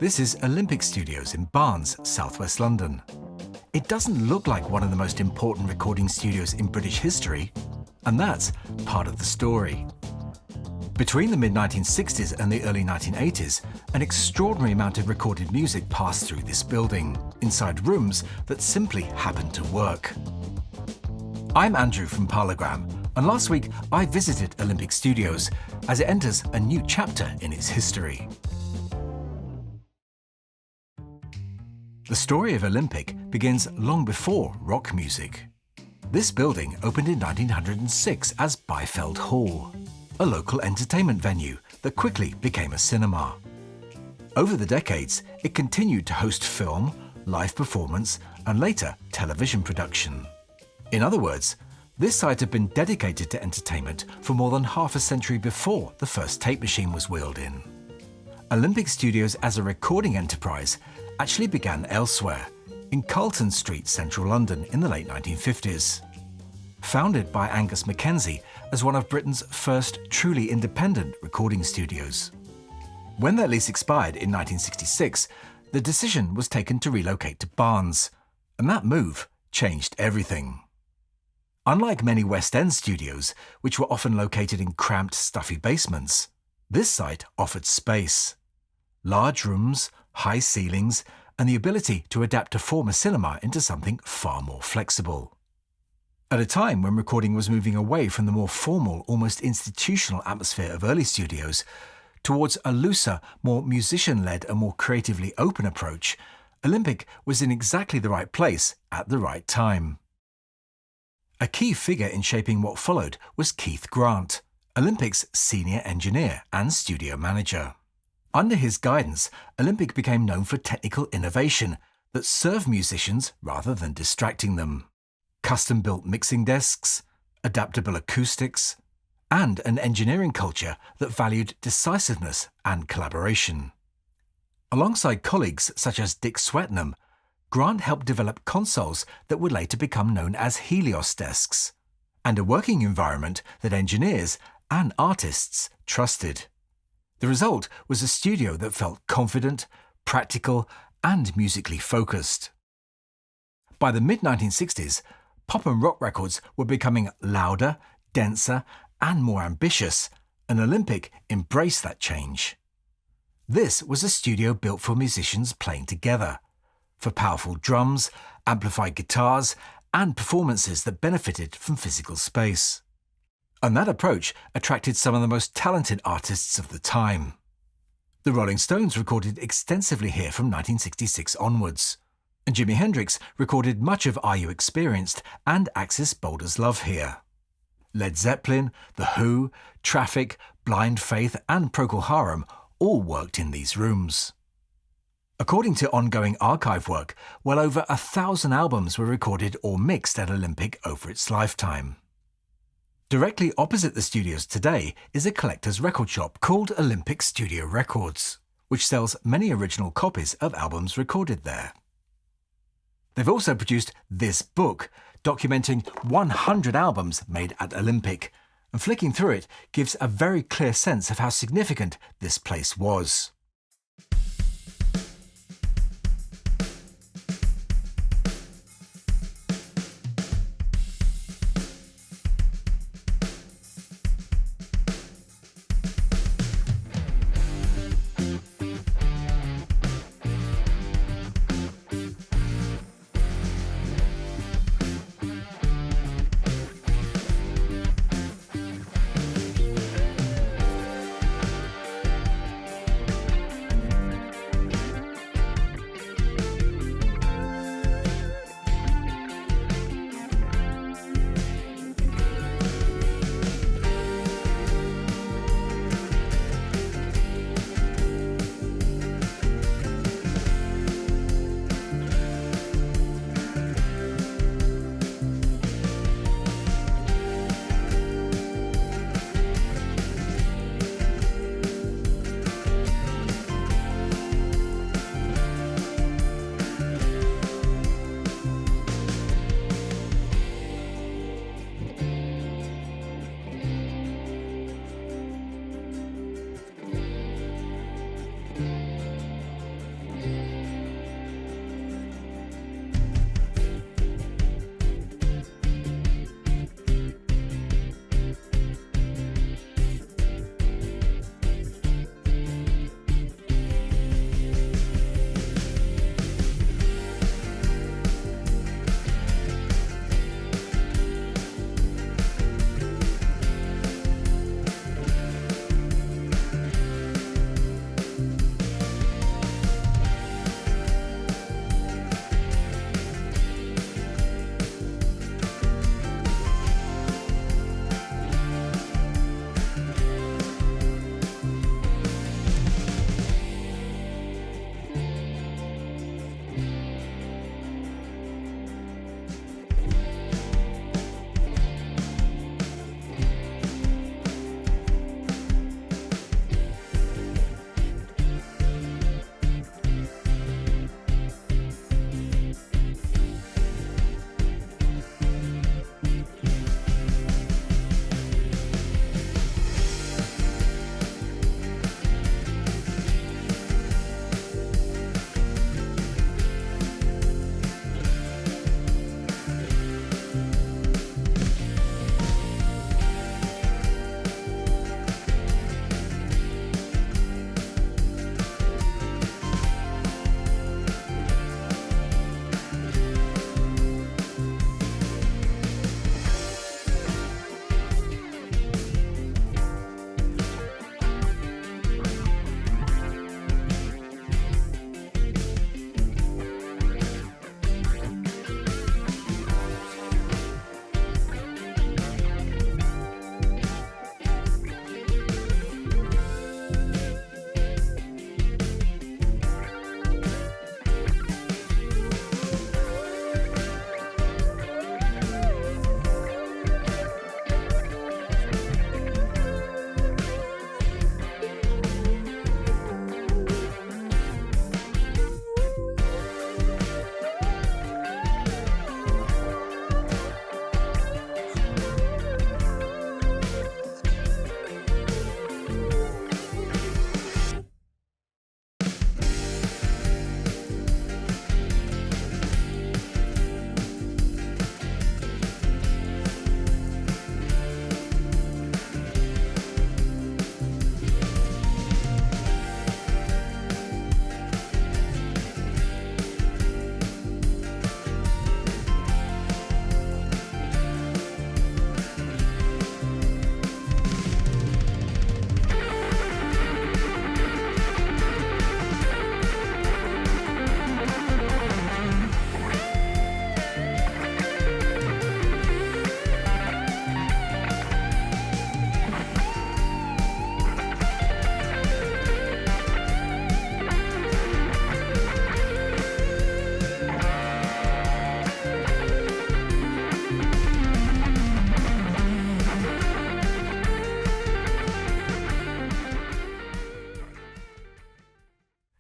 This is Olympic Studios in Barnes, southwest London. It doesn't look like one of the most important recording studios in British history, and that's part of the story. Between the mid-1960s and the early 1980s, an extraordinary amount of recorded music passed through this building, inside rooms that simply happened to work. I'm Andrew from Parlogram, and last week I visited Olympic Studios as it enters a new chapter in its history. The story of Olympic begins long before rock music. This building opened in 1906 as Byfeld Hall, a local entertainment venue that quickly became a cinema. Over the decades, it continued to host film, live performance, and later television production. In other words, this site had been dedicated to entertainment for more than half a century before the first tape machine was wheeled in. Olympic Studios as a recording enterprise actually began elsewhere, in Carlton Street, central London in the late 1950s. Founded by Angus Mackenzie as one of Britain's first truly independent recording studios. When their lease expired in 1966, the decision was taken to relocate to Barnes, and that move changed everything. Unlike many West End studios, which were often located in cramped, stuffy basements, this site offered space. Large rooms, high ceilings, and the ability to adapt a former cinema into something far more flexible. At a time when recording was moving away from the more formal, almost institutional atmosphere of early studios towards a looser, more musician-led and more creatively open approach, Olympic was in exactly the right place at the right time. A key figure in shaping what followed was Keith Grant, Olympic's senior engineer and studio manager. Under his guidance, Olympic became known for technical innovation that served musicians rather than distracting them. Custom-built mixing desks, adaptable acoustics, and an engineering culture that valued decisiveness and collaboration. Alongside colleagues such as Dick Swetnam, Grant helped develop consoles that would later become known as Helios desks, and a working environment that engineers and artists trusted. The result was a studio that felt confident, practical, and musically focused. By the mid-1960s, pop and rock records were becoming louder, denser, and more ambitious, and Olympic embraced that change. This was a studio built for musicians playing together, for powerful drums, amplified guitars, and performances that benefited from physical space. And that approach attracted some of the most talented artists of the time. The Rolling Stones recorded extensively here from 1966 onwards, and Jimi Hendrix recorded much of Are You Experienced and Axis Boulder's Love here. Led Zeppelin, The Who, Traffic, Blind Faith, and Procol Harum all worked in these rooms. According to ongoing archive work, well over 1,000 albums were recorded or mixed at Olympic over its lifetime. Directly opposite the studios today is a collector's record shop called Olympic Studio Records, which sells many original copies of albums recorded there. They've also produced this book, documenting 100 albums made at Olympic, and flicking through it gives a very clear sense of how significant this place was.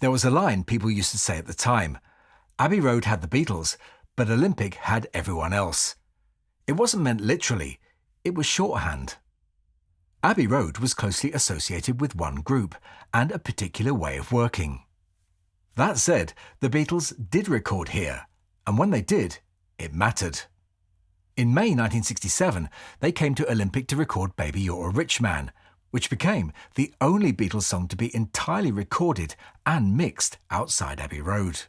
There was a line people used to say at the time: Abbey Road had the Beatles, but Olympic had everyone else. It wasn't meant literally, it was shorthand. Abbey Road was closely associated with one group and a particular way of working. That said, the Beatles did record here, and when they did, it mattered. In May 1967, they came to Olympic to record Baby You're a Rich Man, which became the only Beatles song to be entirely recorded and mixed outside Abbey Road.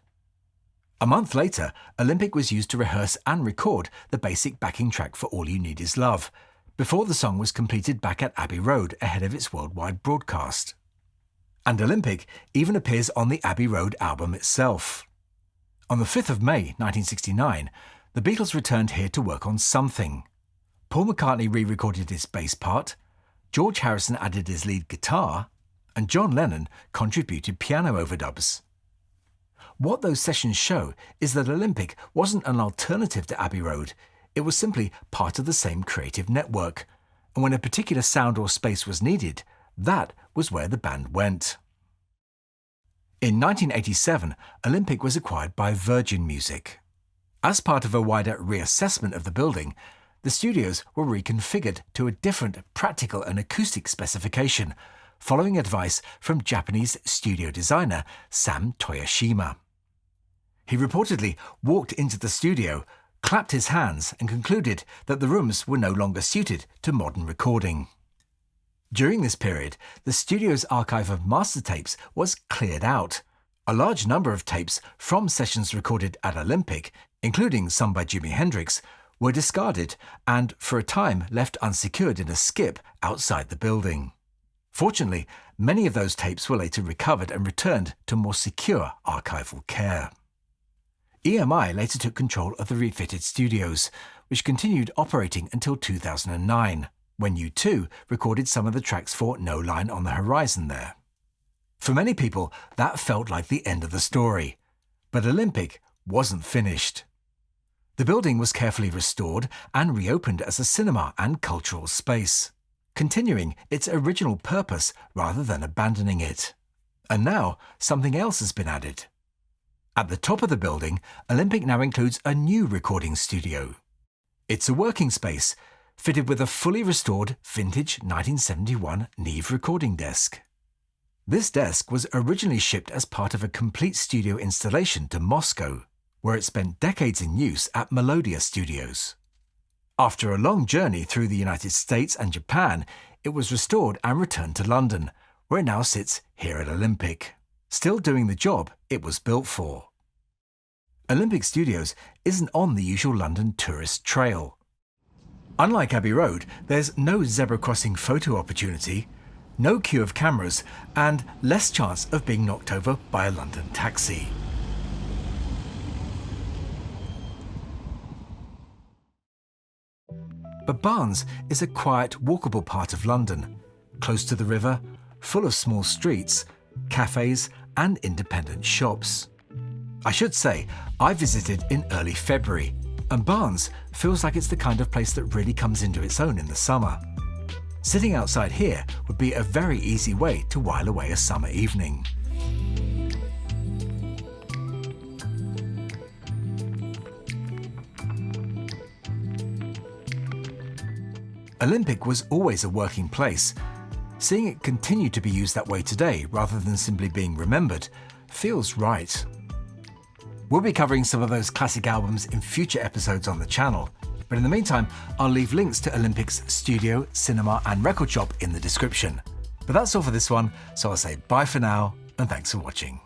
A month later, Olympic was used to rehearse and record the basic backing track for All You Need Is Love, before the song was completed back at Abbey Road ahead of its worldwide broadcast. And Olympic even appears on the Abbey Road album itself. On the 5th of May 1969, the Beatles returned here to work on Something. Paul McCartney re-recorded his bass part, George Harrison added his lead guitar, and John Lennon contributed piano overdubs. What those sessions show is that Olympic wasn't an alternative to Abbey Road, it was simply part of the same creative network, and when a particular sound or space was needed, that was where the band went. In 1987, Olympic was acquired by Virgin Music. As part of a wider reassessment of the building, the studios were reconfigured to a different practical and acoustic specification, following advice from Japanese studio designer Sam Toyoshima. He reportedly walked into the studio, clapped his hands and concluded that the rooms were no longer suited to modern recording. During this period, the studio's archive of master tapes was cleared out. A large number of tapes from sessions recorded at Olympic, including some by Jimi Hendrix, were discarded and, for a time, left unsecured in a skip outside the building. Fortunately, many of those tapes were later recovered and returned to more secure archival care. EMI later took control of the refitted studios, which continued operating until 2009, when U2 recorded some of the tracks for No Line on the Horizon there. For many people, that felt like the end of the story, but Olympic wasn't finished. The building was carefully restored and reopened as a cinema and cultural space, continuing its original purpose rather than abandoning it. And now, something else has been added. At the top of the building, Olympic now includes a new recording studio. It's a working space, fitted with a fully restored vintage 1971 Neve recording desk. This desk was originally shipped as part of a complete studio installation to Moscow, where it spent decades in use at Melodia Studios. After a long journey through the United States and Japan, it was restored and returned to London, where it now sits here at Olympic, still doing the job it was built for. Olympic Studios isn't on the usual London tourist trail. Unlike Abbey Road, there's no zebra crossing photo opportunity, no queue of cameras, and less chance of being knocked over by a London taxi. But Barnes is a quiet, walkable part of London, close to the river, full of small streets, cafes, and independent shops. I should say, I visited in early February, and Barnes feels like it's the kind of place that really comes into its own in the summer. Sitting outside here would be a very easy way to while away a summer evening. Olympic was always a working place. Seeing it continue to be used that way today, rather than simply being remembered, feels right. We'll be covering some of those classic albums in future episodes on the channel, but in the meantime, I'll leave links to Olympic's studio, cinema, and record shop in the description. But that's all for this one, so I'll say bye for now, and thanks for watching.